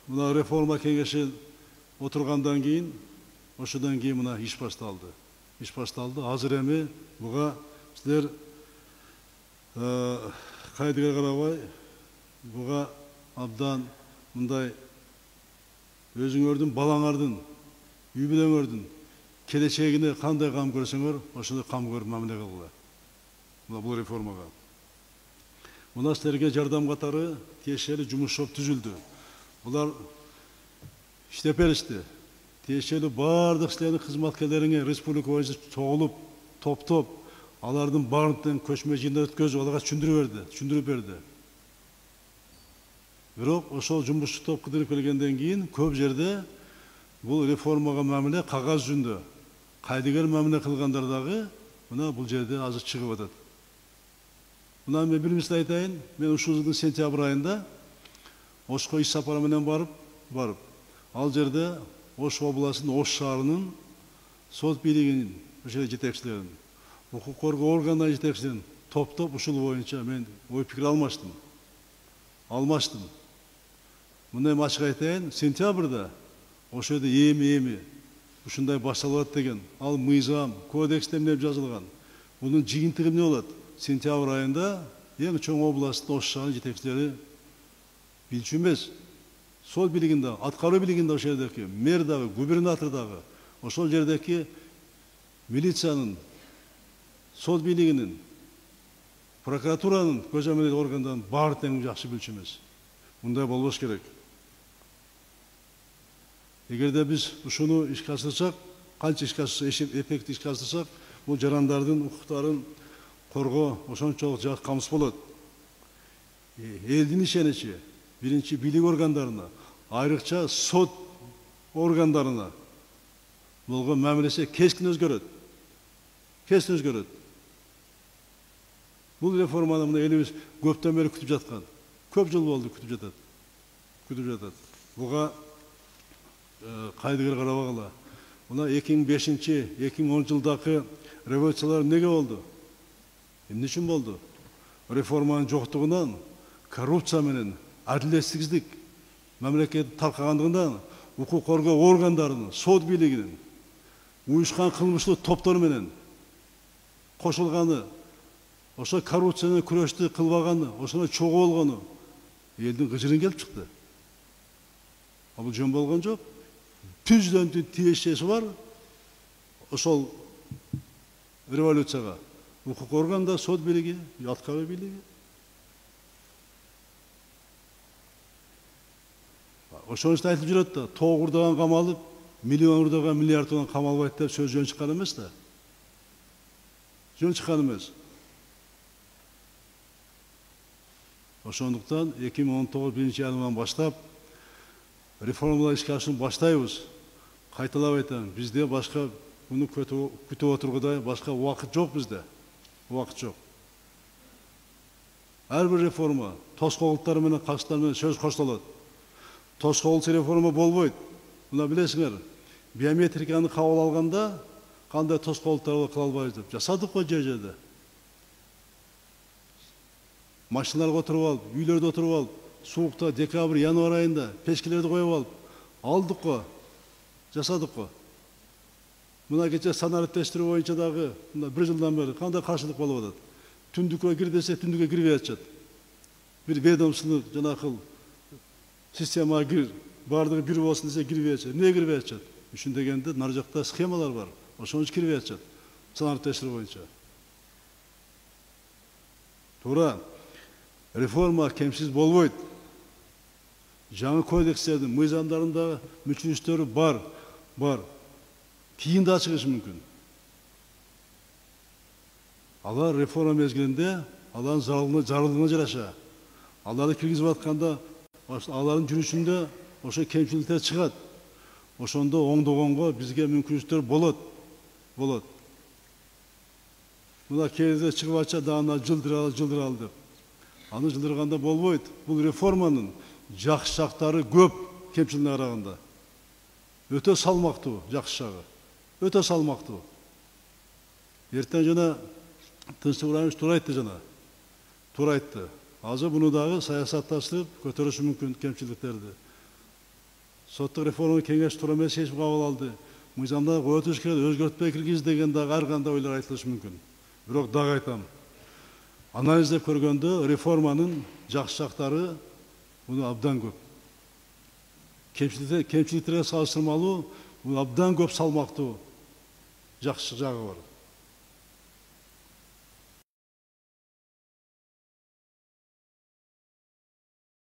мына реформа кеңеши отургандан кийин, ошодан кийин мына иш башталды. Иш башталды. Азыр эми буга силер кайдыга карабай, буга абдан мындай өзүңөрдүн, балаңардын, үй бүлөңөрдүн келечегине кандай кам көрсөңөр, ошондой кам көрүп мамиле кылгыла. Мына бул реформага. Мына силерге жардам катары тиешелүү жумуш топ түзүлдү. Булар иштеп беришти. Тиешелүү бардык силердин кызматкерлериңе республика боюнча чогулуп, топтоп, алардын баардыгын көчмө жыйындар өткөзүп, аларга түшүндүрүп берди. Бирок ошол жумуш топ кыдырып келгенден кийин көп жерде бул реформага мамиле кагаз жүзүндө, кайдыгер мамиле кылгандар дагы мына бул жерде азыр чыгып атат. Мына мен бир мисал айтайын, мен ушул жылдын сентябрь айында Ошко иш сапары менен барып, ал жерде Ош областынын Ош шаарынын сот бийлигинин жетекчилерин, укук коргоо органдарынын жетекчилерин топтоп ушул боюнча мен ой пикир алмаштым. Мындай ачык айтайын, сентябрда ошол жерде эми ушундай башталат деген, ал мыйзам, кодексте эмне жазылган. Бунун жыйынтыгы эмне болот? Сентябрь айында эң чоң областтын Ош шаарынын жетекчилери билчү эмес, сот бийлигинде, аткаруу бийлигинде ошол жердеки мэр дагы, губернатор дагы, ошол жердеки милициянын, сот бийлигинин, прокуратуранын көз амелет органдарынын баары тең жакшы билчү эмес. Мындай болбош керек. Эгерде биз ушуну ишке ашырсак, канча ишке ашырсак, эффектив ишке ашырсак, бул жарандардын укуктарын коргоо ошончолук жак камсыз болот. Элдин ишеничи биринчи бийлик органдарына, айрыкча сот органдарына болгон мамилеси кескин өзгөрөт. Бул реформаны мына элибиз көптөн бери күтүп жаткан. Көп жыл болду күтүп жатат. Буга кайдыгер карабагыла. Мына 2005-2010 жылдагы революциялар эмнеге болду? Эмне үчүн болду? Реформанын жоктугунан, коррупция менен, адилетсиздик мамлекет таркагандыгынан, укук коргоо органдарынын, сот бийлигинин уюшкан кылмыштуу топтору менен кошулганы, ошо коррупцияны күрөштү кылбаганы, ошоно чогуу болгону элдин кыжырын келип чыкты. Бул жөн болгон жок. Түздөн тиешеси бар ошол революцияга. Укук органда сот бийлиги, аткаруу бийлиги. Ошон үчүн айтылып жүрөт да, тоог урдаган камалып, миллион урдаган, миллиард урдаган камалбайт деп сөз жөн чыккан эмес да. Жөн чыккан эмес. Ошондуктан 2019 биринчи январдан баштап реформалар ишке ашырууну баштайбыз. Кайталап айтам, бизде башка буну күтүп отургудай башка убакыт жок бизде. Убакыт жок. Ар бир реформа тоскоолдуктар менен, кашыктар менен сөз коштолот. Тоскоолдук реформа болбойт. Мына билесиңер, биометриканы кабыл алганда кандай тоскоолдуктар кыла албайбыз деп жасадык го жерде. Машиналарга отуруп алып, үйлөрдө отуруп алып, суукта декабрь, январь айында печкелерди коюп алып, алдык го, жасадык го. Мына кече санариптештирүү боюнча дагы мына бир жылдан бери кандай каршылык болуп атат. Түндүккө кир десе, түндүккө кирбей атышат. Бир ведомстволук жанакыл системага кир, бардыгы бир болсун десе кирбей атышат. Эмне кирбей атышат? Үчүн дегенде нар жакта схемалар бар. Ошон үчүн кирбей атышат. Санариптештирүү боюнча. Туура. Реформа кемсиз болбойт. Жаңы кодекстердин, мыйзамдарында мүчүлүштөрү бар. Кийин да чыгышы мүмкүн. Алар реформа мезгилинде, алардын зарылдыгына жараша, аларды киргизип атканда, алардын жүрүшүндө ошо кемчиликтер чыгат. Ошондо оңдогонго бизге мүмкүнчүлүктөр болот. Мына кээде чыгып атса дагы жылдыралы деп. Аны жылдырганда болбойт. Бул реформанын жакшы жактары көп кемчилигине караганда. Өтө салмактуу жакшы жагы. Өтө салмактуу. Эртең жана Тынчтык Ибраимович туура айтты. Азыр буну дагы саясатташтырып көтөрүшү мүмкүн кемчиликтерди. соттық реформа кеңеш тура эмес шешим кабыл алды. Мыйзамда өтүш керек, өзгөртпөй киргиз деген дагы ар кандай ойлор айтылышы мүмкүн. Бирок дагы айтам. Анализдеп көргөндө реформанын жакшы жактары муну абдан көп. Кемчиликтерге салыштырмалуу муну абдан көп салмактуу жакшы жагы бар.